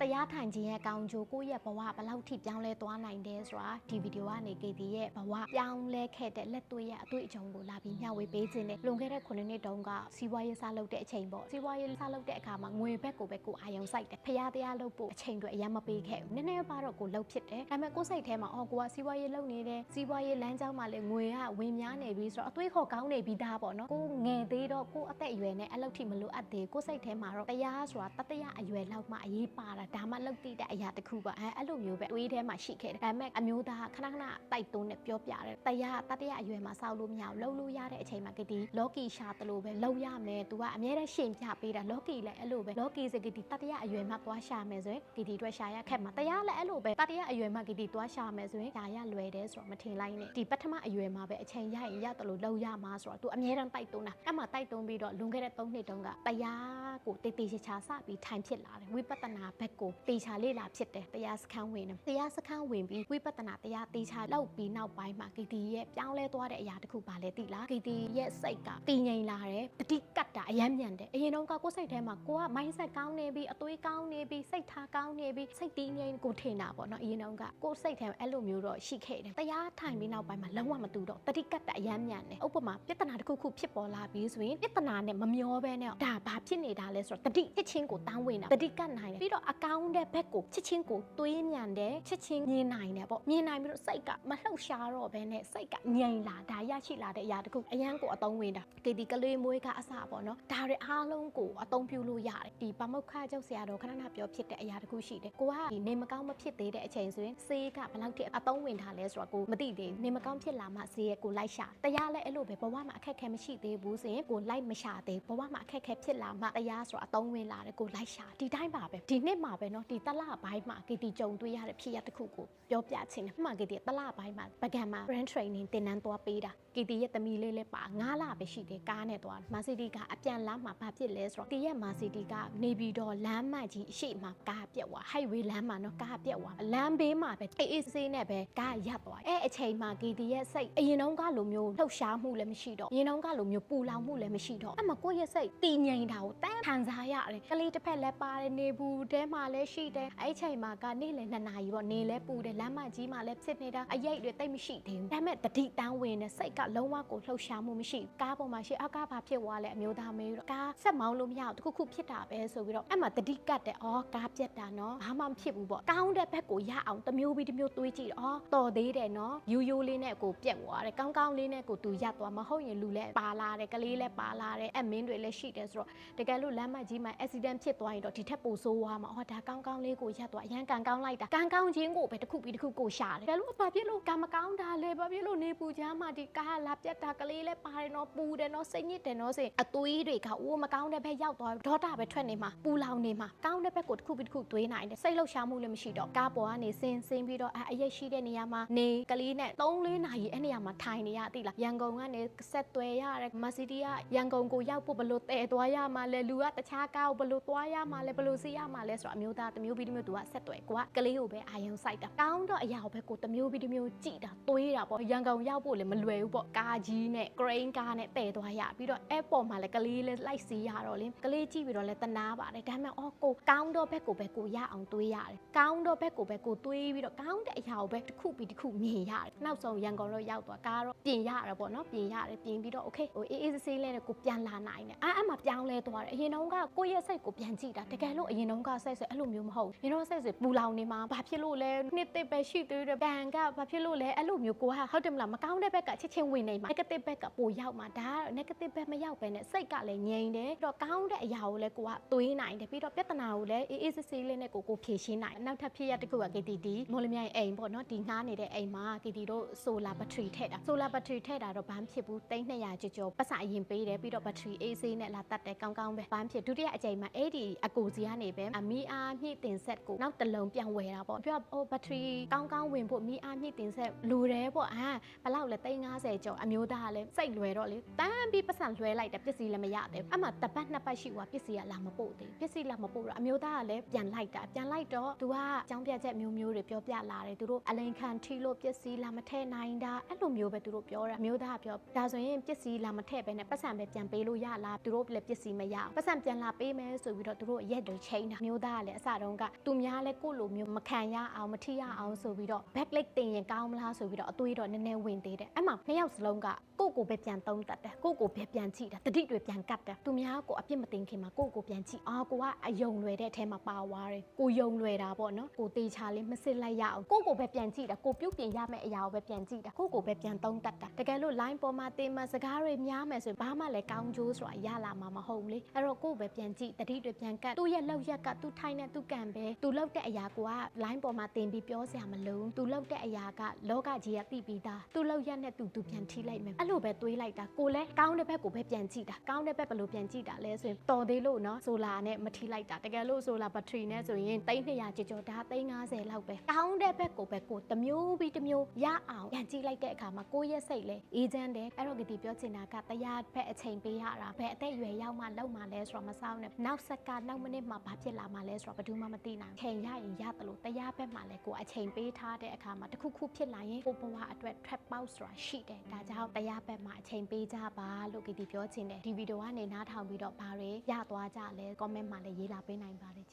တရားထိုင်ခြင်းရဲ့ကောင်းကျိုးကိုယ့်ရဲ့ဘဝဘယ်လောက်ထိပြောင်းလဲသွားနိုင်တယ်ဆိုတာဒီဗီဒီယိုကနေ KT ရဲ့ဘဝပြောင်းလဲခဲ့တဲ့လက်တွေ့ရဲ့အတွေ့အကြုံကိုလာပြီးမျှဝေပေးခြင်းနဲ့လွန်ခဲ့တဲ့9နှစ်တုန်းကစီးပွားရေးစလုပ်တဲ့အချိန်ပေါ့စီးပွားရေးစလုပ်တဲ့အခါမှာငွေဘက်ကိုပဲကိုအာယုံစိုက်တယ်ဖျားတရားလုပ်ဖို့အချိန်တွေအရင်မပေးခဲ့ဘူးနည်းနည်းပါတော့ကိုလှုပ်ဖြစ်တယ်ဒါပေမဲ့ကိုယ်စိတ်ထဲမှာကိုကစီးပွားရေးလုပ်နေတယ်စီးပွားရေးလမ်းကြောင်းမှာလည်းငွေကဝင်များနေပြီဆိုတော့အသွေးခေါ်ကောင်းနေပြီးသားပေါ့နော်ကိုငယ်သေးတော့ကိုအသက်အရွယ်နဲ့အလုပ်ထိမလိုအပ်သေးကိုယ်စိတ်ထဲမှာတော့တရားဆိုတာတတရအရွယ်လောက်မှအရေးပါတာဒါမှလုပ်တည်တဲ့အရာတစ်ခုပါအဲ့လိုမျိုးပဲတွေးထဲမှာရှိခဲ့တယ်ဒါပေမဲ့အမျိုးသားခဏခဏတိုက်တွန်းနဲ့ပြောပြတယ်တရားတတရအရွယ်မှာစောက်လို့မရဘူးလှုပ်လို့ရတဲ့အချိန်မှာကတိလော်ကီရှာတလို့ပဲလှုပ်ရမယ်သူကအများနဲ့ရှင်ပြပေးတာလော်ကီလည်းအဲ့လိုပဲလော်ကီစကတိတတရအရွယ်မှာသွားရှာမယ်ဆိုရင်ကတိအတွက်ရှာရခက်မှာတရားလည်းအဲ့လိုပဲတတရအရွယ်မှာကတိသွားရှာမယ်ဆိုရင်ဒါရလွယ်တယ်ဆိုတော့မထင်လိုက်နဲ့ဒီပထမအရွယ်မှာပဲအချိန်ရရင်ရတလို့လှုပ်ရမှာဆိုတော့သူအများနဲ့တိုက်တွန်းတာအဲ့မှာတိုက်တွန်းပြီးတော့လွန်ခဲ့တဲ့3နှစ်တုန်းကတရားကိုတေးသေးချာစပြီးထိုင်ဖြစ်လာတယ်ဝိပဿနာဘက်ကိုတေချာလေ့လာဖြစ်တယ်တရားစခန်းဝင်တယ်တရားစခန်းဝင်ပြီးဝိပဿနာတရားတေချာလောက်ပြီးနောက်ပိုင်းမှာကတိရဲ့ပြောင်းလဲသွားတဲ့အရာတစ်ခုပါလဲသိလားကတိရဲ့စိတ်ကတည်ငြိမ်လာတယ်တတိကတ်တာအယမ်းမြန်တယ်အရင်တော့ကိုယ်စိတ်ထဲမှာကိုက mindset ကောင်းနေပြီးအသွေးကောင်းနေပြီးစိတ်ထားကောင်းနေပြီးစိတ်တည်ငြိမ်ကိုထင်တာပေါ့နော်အရင်တော့ကိုယ်စိတ်ထဲအဲ့လိုမျိုးတော့ရှိခဲ့တယ်တရားထိုင်ပြီးနောက်ပိုင်းမှာလုံးဝမတူတော့တတိကတ်တာအယမ်းမြန်တယ်ဥပမာပြဿနာတစ်ခုခုဖြစ်ပေါ်လာပြီးဆိုရင်ပြဿနာနဲ့မမျောဘဲနဲ့ဒါဘာဖြစ်နေတာလဲဆိုတော့တတိချက်ချင်းကိုတောင်းဝင်တာတတိကတ်နိုင်တယ်ပြီးတော့အကောင့်တဲ့ဘက်ကိုချက်ချင်းကိုတွေးမြန်တယ်ချက်ချင်းမြင်နိုင်တယ်ပေါ့မြင်နိုင်ပြီးတော့စိတ်ကမလှုပ်ရှားတော့ဘဲနဲ့စိတ်ကငြိမ်လာဒါရရှိလာတဲ့အရာတစ်ခုအရန်ကိုအသုံးဝင်တာဒီကလေးမွေးကအစပေါ့နော်ဒါတွေအားလုံးကိုအသုံးပြုလို့ရတယ်ဒီပမုတ်ခကျုပ်ဆရာတော်ခဏခဏပြောဖြစ်တဲ့အရာတစ်ခုရှိတယ်ကိုကဒီနေမကောင်းမဖြစ်သေးတဲ့အချိန်ဆိုရင်ဆေးကဘယ်လောက်ထိအသုံးဝင်ထားလဲဆိုတော့ကိုမသိသေးဘူးနေမကောင်းဖြစ်လာမှဆေးရဲ့ကိုလိုက်ရှာတရားလည်းအဲ့လိုပဲဘဝမှာအခက်အခဲမရှိသေးဘူးဆိုရင်ကိုလိုက်မရှာသေးဘဝမှာအခက်အခဲဖြစ်လာမှတရားဆိုတော့အသုံးဝင်လာတယ်ကိုလိုက်ရှာဒီတိုင်းပါပဲဒီနှစ်မှာပဲနော်ဒီတလပိုင်းမှာကတိကြုံတွေ့ရတဲ့ဖြစ်ရတစ်ခုကိုပြောပြချင်တယ်မှကတိတလပိုင်းမှာပကံမှာ brand training တင်နန်းသွားပေးတာကတိရဲ့သမီးလေးလည်းပါ9လပဲရှိတယ်ကားနဲ့သွားမာစီတီကအပြန်လမ်းမှာဘာဖြစ်လဲဆိုတော့တီရဲ့မာစီတီကနေပြီးတော့လမ်းမကြီးအရှိမှာကားပြက်သွား highway လမ်းမှာနော်ကားပြက်သွားလမ်းဘေးမှာပဲအေးဆေးနဲ့ပဲကားရပ်သွားအဲ့အချိန်မှာကတိရဲ့စိတ်အရင်တုန်းကလိုမျိုးလှုပ်ရှားမှုလည်းမရှိတော့အရင်တုန်းကလိုမျိုးပူလောင်မှုလည်းမရှိတော့အဲ့မှာကိုယ့်ရဲ့စိတ်တည်ငြိမ်တာကိုတန်းခံစားရတယ်ကလေးတစ်ဖက်လည်းပါတယ်နေဘူးတဲမှာလည်းရှိတယ်အဲ့ချိန်မှာကနေ့လယ်2နာရီပေါ့နေလည်းပူတယ်လမ်းမကြီးမှာလည်းဖြစ်နေတာအရိပ်တွေတိတ်မရှိသေးဘူးဒါပေမဲ့တတိတန်းဝင်တဲ့စိတ်ကလုံးဝကိုလှုပ်ရှားမှုမရှိကားပေါ်မှာရှိအကားဘာဖြစ်သွားလဲအမျိုးသားမေးတော့ကားဆက်မောင်းလို့မရဘူးတခုခုဖြစ်တာပဲဆိုပြီးတော့အဲ့မှာတတိကတ်တယ်ကားပြက်တာနော်ဘာမှမဖြစ်ဘူးပေါ့ကောင်းတဲ့ဘက်ကိုရအောင်တစ်မျိုးပြီးတစ်မျိုးတွေးကြည့်တော်သေးတယ်နော်ယူယိုလေးနဲ့ကိုပြက်သွားတယ်ကောင်းကောင်းလေးနဲ့ကိုသူရပ်သွားမဟုတ်ရင်လူလည်းပါလာတယ်ကလေးလည်းပါလာတယ်အမင်းတွေလည်းရှိတယ်ဆိုတော့တကယ်လို့လမ်းမကြီးမှာ accident ဖြစ်သွားရင်တော့ဒီထက်ပိုဆိုးသွားမှာဒါကောင်းကောင်းလေးကိုရပ်သွားအရန်ကန်ကောင်းလိုက်တာကန်ကောင်းချင်းကိုပဲတစ်ခုပြီးတစ်ခုကိုရှာတယ်တကယ်လို့ဘာဖြစ်လို့ကံမကောင်းတာလဲဘာဖြစ်လို့နေပူချမ်းမှာဒီကားလာပြက်တာကလေးလည်းပါတယ်နော်ပူတယ်နော်စိတ်ညစ်တယ်နော်ဆိုအသွေးတွေကမကောင်းတဲ့ဘက်ရောက်သွားဒေါတာပဲထွက်နေမှာပူလောင်နေမှာကောင်းတဲ့ဘက်ကိုတစ်ခုပြီးတစ်ခုသွေးနိုင်တယ်စိတ်လှုပ်ရှားမှုလည်းမရှိတော့ကားပေါ်ကနေဆင်းပြီးတော့အရက်ရှိတဲ့နေရာမှာနေကလေးနဲ့3-4နာရီအဲ့နေရာမှာထိုင်နေရသိလားရန်ကုန်ကနေဆက်သွယ်ရတယ်မစီတီကရန်ကုန်ကိုရောက်ဖို့ဘလို့တည်သွားရမှာလဲလူကတခြားကားကိုဘလို့သွားရမှာလဲဘလို့စီးရမှာလဲဆိုတော့အမျိုးသားတစ်မျိုးပြီးတစ်မျိုးသူကဆက်သွယ်ကိုကကလေးကိုပဲအာရုံစိုက်တာကောင်းတော့အရာကိုပဲကိုတစ်မျိုးပြီးတစ်မျိုးကြည့်တာသွေးတာပေါ့ရန်ကုန်ရောက်ဖို့လည်းမလွယ်ဘူးပေါ့ကားကြီးနဲ့ crane ကားနဲ့တည်သွားရပြီးတော့ airport မှာလည်းကလေးလည်းလိုက်စီးရတော့လေကလေးကြည့်ပြီးတော့လည်းတနာပါတယ်ဒါပေမဲ့ကိုကောင်းတော့ဘက်ကိုပဲကိုရအောင်တွေးရတယ်ကောင်းတော့ဘက်ကိုပဲကိုတွေးပြီးတော့ကောင်းတဲ့အရာကိုပဲတစ်ခုပြီးတစ်ခုမြင်ရတယ်နောက်ဆုံးရန်ကုန်တော့ရောက်သွားကားတော့ပြင်ရတာပေါ့နော်ပြင်ရတယ်ပြင်ပြီးတော့ okay အေးဆေးလေးနဲ့ကိုပြန်လာနိုင်တယ်အဲ့မှာပြောင်းလဲသွားတယ်အရင်တုန်းကကိုရဲ့စိတ်ကိုပြန်ကြည့်တာတကယ်လို့အရင်တုန်းကစိတ်ဆိုအဲ့လိုမျိုးမဟုတ်ဘူးရင်တော့စိတ်ဆိုပူလောင်နေမှာဘာဖြစ်လို့လဲနှစ်တစ်ပဲရှိသေးတယ်ဘန်ကဘာဖြစ်လို့လဲအဲ့လိုမျိုးကိုကဟုတ်တယ်မလားမကောင်းတဲ့ဘက်ကချက်ချင်းဝင်နေမှာ negative ဘက်ကပိုရောက်မှာဒါကတော့ negative ဘက်မရောက်ပဲနဲ့စိတ်ကလည်းငြိမ်တယ်ပြီးတော့ကောင်းတဲ့အရာကိုလည်းကိုကသွေးနိုင်တယ်ပြီးတော့ပြဿနာကိုလည်းအေးဆေးလေးနဲ့ကိုဖြေရှင်းနိုင်နောက်ထပ်ဖြစ်ရတစ်ခုက KTD မော်လမြိုင်အိမ်ပေါ့နော်ဒီငှားနေတဲ့အိမ်မှာ KT တို့ solar battery ထည့်တာ solar battery ထည့်တာတော့ဘာမှဖြစ်ဘူး300ကျော်ပတ်စအရင်ပေးတယ်ပြီးတော့ battery အေးဆေးနဲ့လာတတ်တယ်ကောင်းကောင်းပဲဘာမှဖြစ်ဒုတိယအကြိမ်မှာအဲ့ဒီအကိုစီကနေပဲမီအားမြင့်တင်ဆက်ကိုနောက်တစ်လုံးပြန်ဝယ်တာပေါ့ပြီးတော့battery ကောင်းကောင်းဝင်ဖို့မီအားမြင့်တင်ဆက်လိုတယ်ပေါ့ဘယ်လောက်လဲ350ကျော်အမျိုးသားကလည်းစိတ်လွယ်တော့လေတန်းပြီးပတ်စံလွှဲလိုက်တယ်ပစ္စည်းလည်းမရသေးဘူးအမှတပတ်2ပတ်ရှိသွားပစ္စည်းကလာမပို့သေးပစ္စည်းလာမပို့တော့အမျိုးသားကလည်းပြန်လိုက်တော့သူကအကြောင်းပြချက်မျိုးတွေပြောပြလာတယ်သူတို့အလိန်ခံထီလို့ပစ္စည်းလာမထည့်နိုင်တာအဲ့လိုမျိုးပဲသူတို့ပြောတာအမျိုးသားကပြောဒါဆိုရင်ပစ္စည်းလာမထည့်ပဲနဲ့ပတ်စံပဲပြန်ပေးလို့ရလားသူတို့လည်းပစ္စည်းမရပတ်စံပြန်လာပေးမယ်ဆိုပြီးတော့သူတို့ရက်တွေချိန်တာအမျိုးသားကလည်း အစတုန်းကသူများလဲကိုလိုမျိုးမခံရအောင်မထိရအောင်ဆိုပြီးတော့ backlight တင်ရင်ကောင်းမလားဆိုပြီးတော့အသွေးတော့နည်းနည်းဝင်သေးတယ်အဲ့မှာနှစ်ယောက်စလုံးကကိုပဲပြန်သုံးတတ်တယ်ကိုပဲပြန်ကြည့်တာတတိတွေပြန်ကတ်တယ်သူများကိုအပြစ်မတင်ခင်မှာကိုပြန်ကြည့်ကိုကအယုံလွယ်တဲ့အထဲမှာပါသွားတယ်ကိုယုံလွယ်တာပေါ့နော်ကိုတေချာလေးမစစ်လိုက်ရအောင်ကိုပဲပြန်ကြည့်တာကိုပြုတ်ပြင်ရမယ့်အရာကိုပဲပြန်ကြည့်တာကိုပဲပြန်သုံးတတ်တာတကယ်လို့ line ပေါ်မှာတင်မှာစကားတွေများမယ်ဆိုဘာမှလည်းကောင်းကျိုးဆိုတာရလာမှာမဟုတ်ဘူးလေအဲ့တော့ကိုပဲပြန်ကြည့်တတိတွေပြန်ကတ်သူ့ရဲ့လောက်ရက်ကသူ့ထိုင်နဲ့သူ့ကံပဲသူလောက်တဲ့အရာကိုက line ပေါ်မှာတင်ပြီးပြောစရာမလိုသူလောက်တဲ့အရာကလောကကြီးကသိပြီးသားသူလောက်ရက်နဲ့သူပြန်ထိလိုက်မယ်အဲ့လိုပဲတွေးလိုက်တာကိုလည်းကောင်းတဲ့ဘက်ကိုပဲပြန်ကြည့်တာကောင်းတဲ့ဘက်ဘယ်လိုပြန်ကြည့်တာလဲဆိုရင်တော်သေးလို့နော်ဆိုလာနဲ့မထိလိုက်တာတကယ်လို့ဆိုလာဘက်ထရီနဲ့ဆိုရင်300ကျော်ဒါ350လောက်ပဲကောင်းတဲ့ဘက်ကိုပဲကိုတမျိုးပြီးတမျိုးရအောင်ပြန်ကြည့်လိုက်တဲ့အခါမှာကိုရဲ့စိတ်လဲအေးချမ်းတယ်အဲ့တော့ကတိပြောချင်တာကတရားဘက်အချိန်ပေးရတာဘယ်အသက်အရွယ်ရောက်မှလောက်မှလဲဆိုတော့မစောင့်နဲ့နောက်ဆက်ကနောက်မိနစ်မှဘာဖြစ်လာမှလဲဆိုတော့ဘယ်သူမှမသိနိုင်ချိန်ရရင်ရတယ်လို့တရားဘက်မှာလဲကိုအချိန်ပေးထားတဲ့အခါမှာတခုခုဖြစ်လာရင်ကိုဘဝအတွက် trap ပေါက်ဆိုတာရှိတယ်ဒါကြောင့်တရားဘက်မှာအချိန်ပေးကြပါလို့ကတိပြောချင်တယ်ဒီဗီဒီယိုကနေနားထောင်ပြီးတော့ဘာတွေရသွားကြလဲ comment မှာလည်းရေးလာပေးနိုင်ပါတယ်